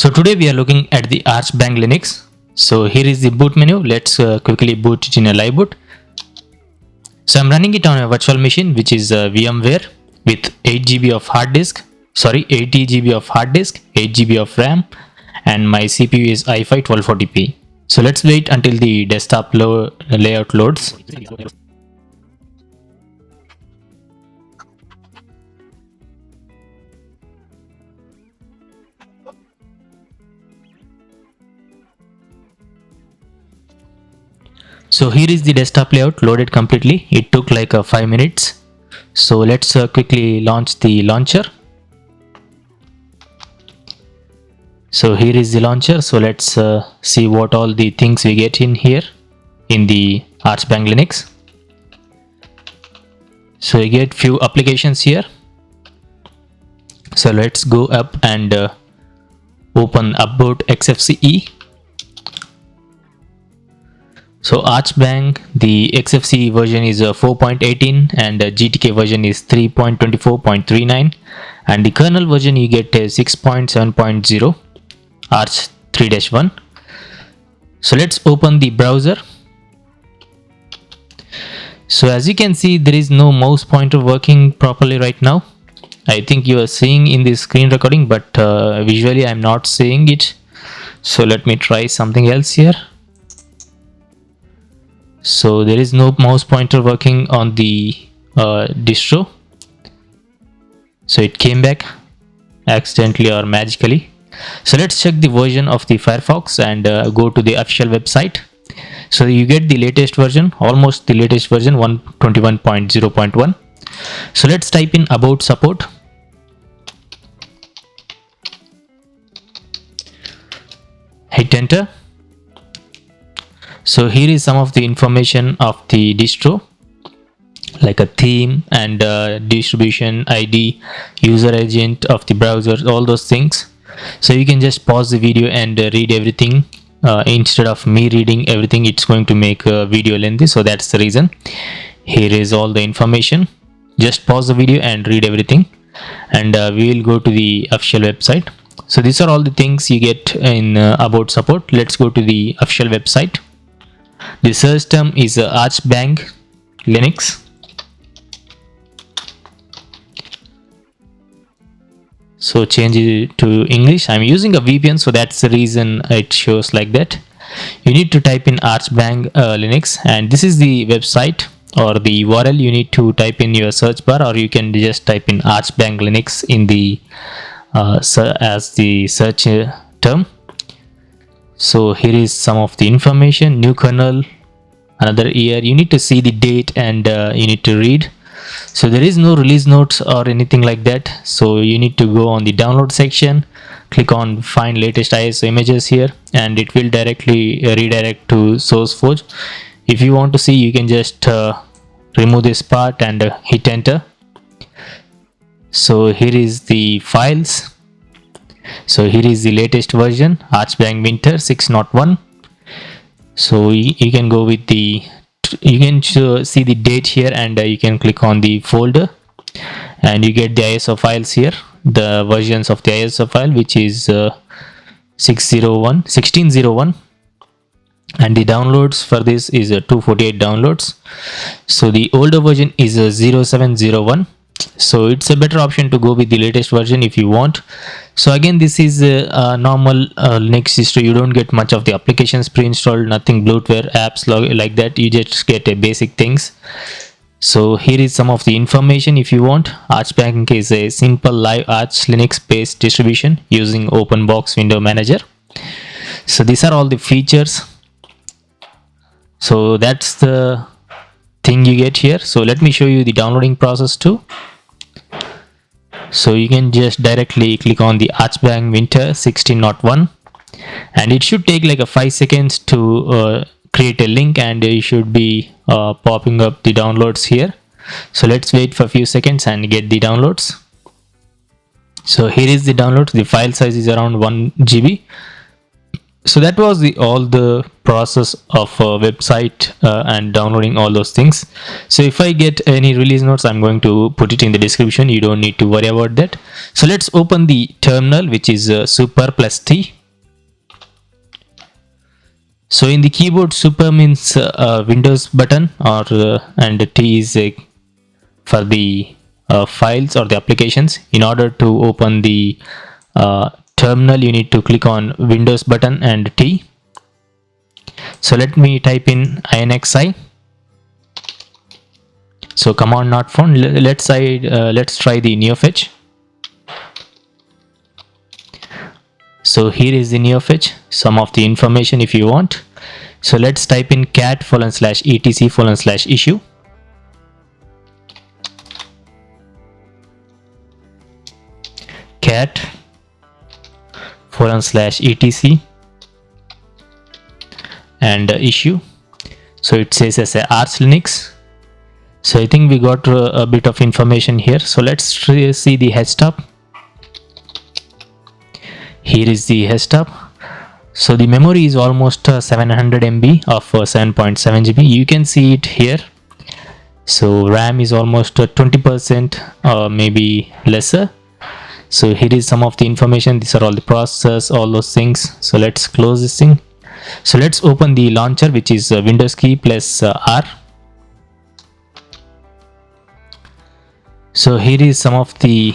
So today we are looking at the ArchBang Linux. So here is the boot menu. Let's quickly boot it in a live boot. So I'm running it on a virtual machine, which is VMware with 8 GB of hard disk. 80 GB of hard disk, 8 GB of RAM, and my CPU is i5 1240p. So let's wait until the desktop layout loads. So here is the desktop layout loaded completely. It took like 5 minutes. So let's quickly launch the launcher. So here is the launcher. So let's see what all the things we get in here in the ArchBang Linux. So you get few applications here. So let's go up and open Upboot XFCE. So ArchBang, the XFCE version is 4.18 and GTK version is 3.24.39, and the kernel version you get 6.7.0 Arch 3-1. So let's open the browser. So as you can see, there is no mouse pointer working properly right now. I think you are seeing in the screen recording, but visually I'm not seeing it. So let me try something else here. So there is no mouse pointer working on the distro. So it came back accidentally or magically. So let's check the version of the Firefox and go to the official website. So you get the latest version, almost the latest version 121.0.1. So let's type in about support. Hit enter. So here is some of the information of the distro, like a theme and distribution ID, user agent of the browser, all those things. So you can just pause the video and read everything. Instead of me reading everything, it's going to make a video lengthy, so that's the reason. Here is all the information. Just pause the video and read everything, and we will go to the official website. So these are all the things you get in about support. Let's go to the official website. The search term is ArchBang Linux. So change it to English. I'm using a VPN, so that's the reason it shows like that. You need to type in ArchBang Linux, and this is the website or the URL. You need to type in your search bar, or you can just type in ArchBang Linux in the as the search term. So here is some of the information. New kernel, another year. You need to see the date and you need to read. So there is no release notes or anything like that. So you need to go on the download section, click on find latest ISO images here, and it will directly redirect to SourceForge. If you want to see, you can just remove this part and hit enter. So here is the files. So here is the latest version, ArchBang Winter 6.1. So you can go with the, you can see the date here, and you can click on the folder and you get the ISO files here, the versions of the ISO file, which is 1601, and the downloads for this is 248 downloads. So the older version is 0701. So it's a better option to go with the latest version if you want. So again, this is a normal Linux distro. You don't get much of the applications pre-installed, nothing bloatware, apps like that. You just get a basic things. So here is some of the information if you want. ArchBang is a simple live Arch Linux based distribution using Openbox window manager. So these are all the features. So that's the thing you get here. So let me show you the downloading process too. So you can just directly click on the ArchBang Winter 16.1, and it should take like 5 seconds to create a link, and it should be popping up the downloads here. So let's wait for a few seconds and get the downloads. So here is the download. The file size is around 1 GB. So that was the all the process of a website and downloading all those things. So if I get any release notes, I'm going to put it in the description. You don't need to worry about that. So let's open the terminal, which is super plus T. So in the keyboard, super means Windows button, or and T is for the files or the applications. In order to open the terminal, you need to click on Windows button and T. So let me type in INXI. So command not found. Let's try the neofetch. So here is the neofetch, some of the information if you want. So let's type in cat:/etc/issue. cat:/etc and issue. So it says as a Archlinux. So I think we got a bit of information here. So let's see the desktop. Here is the desktop. So the memory is almost 700 MB of 7.7 GB. You can see it here. So RAM is almost 20% or maybe lesser. So here is some of the information. These are all the process, all those things. So let's close this thing. So let's open the launcher, which is Windows key plus R. So here is some of the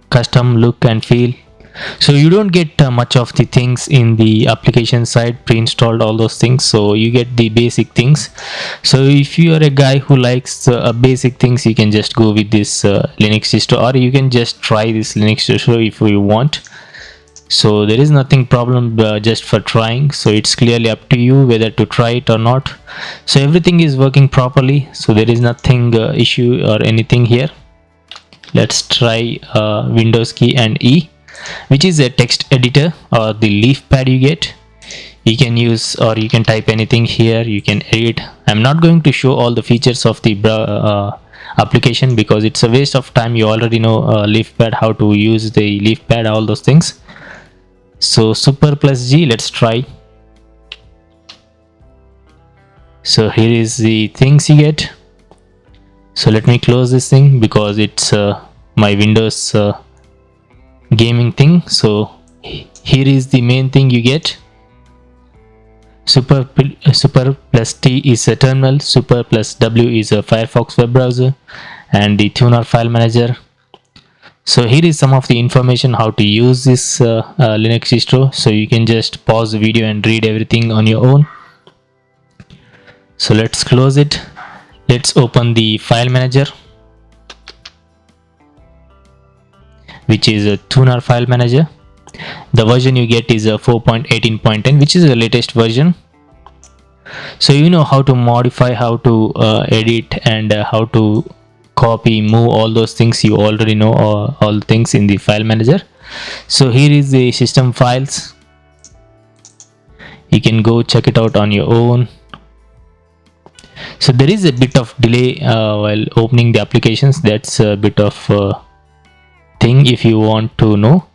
custom look and feel. So you don't get much of the things in the application side, pre-installed all those things. So you get the basic things. So if you are a guy who likes basic things, you can just go with this Linux distro, or you can just try this Linux distro if you want. So there is nothing problem just for trying. So it's clearly up to you whether to try it or not. So everything is working properly. So there is nothing issue or anything here. Let's try Windows key and E, which is a text editor or the leaf pad you get. You can use, or you can type anything here. You can edit. I'm not going to show all the features of the application because it's a waste of time. You already know leaf pad, how to use the leaf pad, all those things. So super plus G, let's try. So here is the things you get. So let me close this thing because it's my Windows gaming thing. So here is the main thing you get. Super plus T is a terminal, super plus W is a Firefox web browser, and the tuner file manager. So here is some of the information how to use this Linux distro. So you can just pause the video and read everything on your own. So let's close it. Let's open the file manager, which is a tuner file manager. The version you get is a 4.18.10, which is the latest version. So you know how to modify, how to edit, and how to copy, move, all those things. You already know all things in the file manager. So here is the system files. You can go check it out on your own. So there is a bit of delay while opening the applications. That's a bit of thing if you want to know.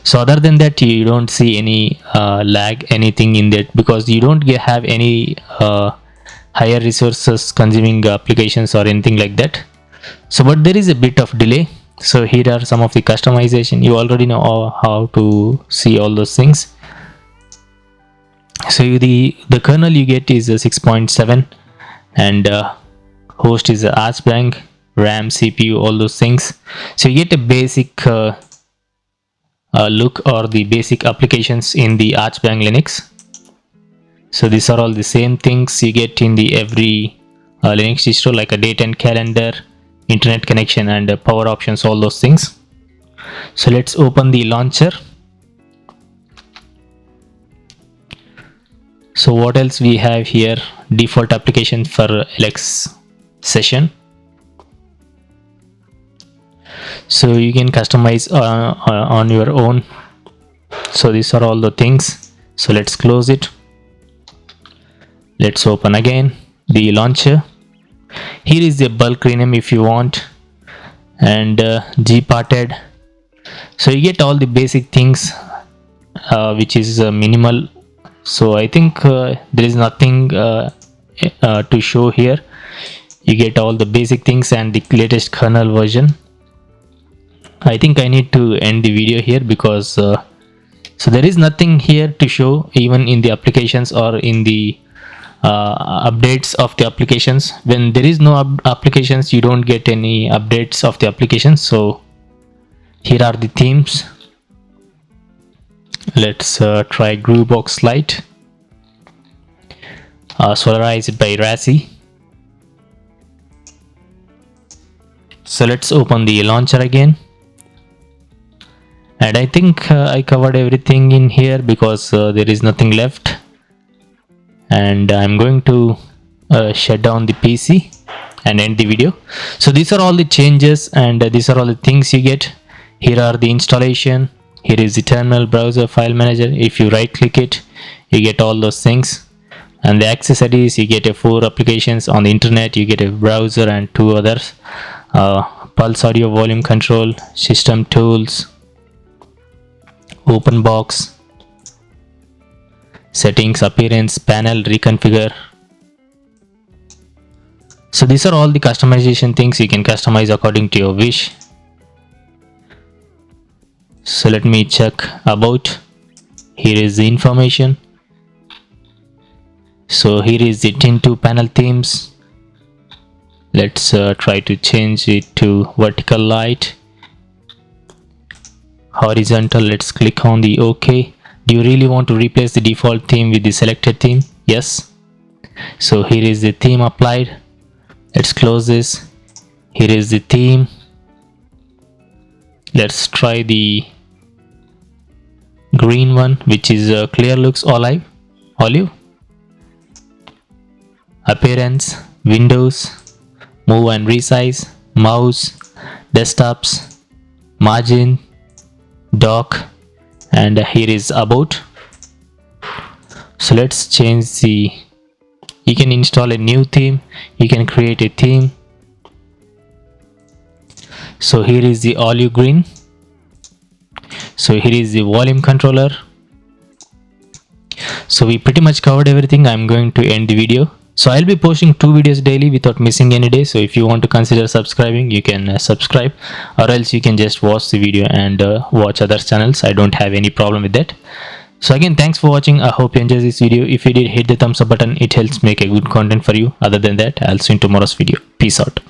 So other than that, you don't see any lag, anything in that, because you don't have any higher resources consuming applications or anything like that. So but there is a bit of delay. So here are some of the customization. You already know how to see all those things. So the kernel you get is a 6.7, and host is a ArchBang, RAM, CPU, all those things. So you get a basic look or the basic applications in the ArchBang Linux. So these are all the same things you get in the every Linux distro, like a date and calendar, internet connection, and power options, all those things. So let's open the launcher. So what else we have here? Default application for LX session. So you can customize on your own. So these are all the things. So let's close it. Let's open again the launcher. Here is the bulk rename if you want, and gparted. So you get all the basic things which is minimal So I think there is nothing to show here. You get all the basic things and the latest kernel version. I think I need to end the video here because so there is nothing here to show even in the applications or in the updates of the applications. When there is no applications, you don't get any updates of the applications. So here are the themes. Let's try Groovebox Lite, solarized by Razi. So let's open the launcher again. And I think I covered everything in here because there is nothing left. And I'm going to shut down the PC and end the video. So these are all the changes and these are all the things you get. Here are the installation. Here is the terminal, browser, file manager. If you right click it, you get all those things. And the accessories, you get 4 applications on the internet. You get a browser and 2 others. Pulse audio volume control, system tools, Openbox, settings, appearance, panel, reconfigure. So these are all the customization things you can customize according to your wish. So let me check about. Here is the information. So here is the Tint2 panel themes. Let's try to change it to vertical light. Horizontal, let's click on the OK. Do you really want to replace the default theme with the selected theme? Yes. So here is the theme applied. Let's close this. Here is the theme. Let's try the green one, which is Clear Looks Olive. Appearance, Windows, move and resize, mouse, desktops, margin, dock, and here is about. So let's change the, you can install a new theme, you can create a theme. So here is the olive green. So here is the volume controller. So we pretty much covered everything. I'm going to end the video. So I'll be posting 2 videos daily without missing any day. So if you want to consider subscribing, you can subscribe, or else you can just watch the video and watch other channels. I don't have any problem with that. So again, thanks for watching. I hope you enjoyed this video. If you did, hit the thumbs up button. It helps make a good content for you. Other than that, I'll see you in tomorrow's video. Peace out.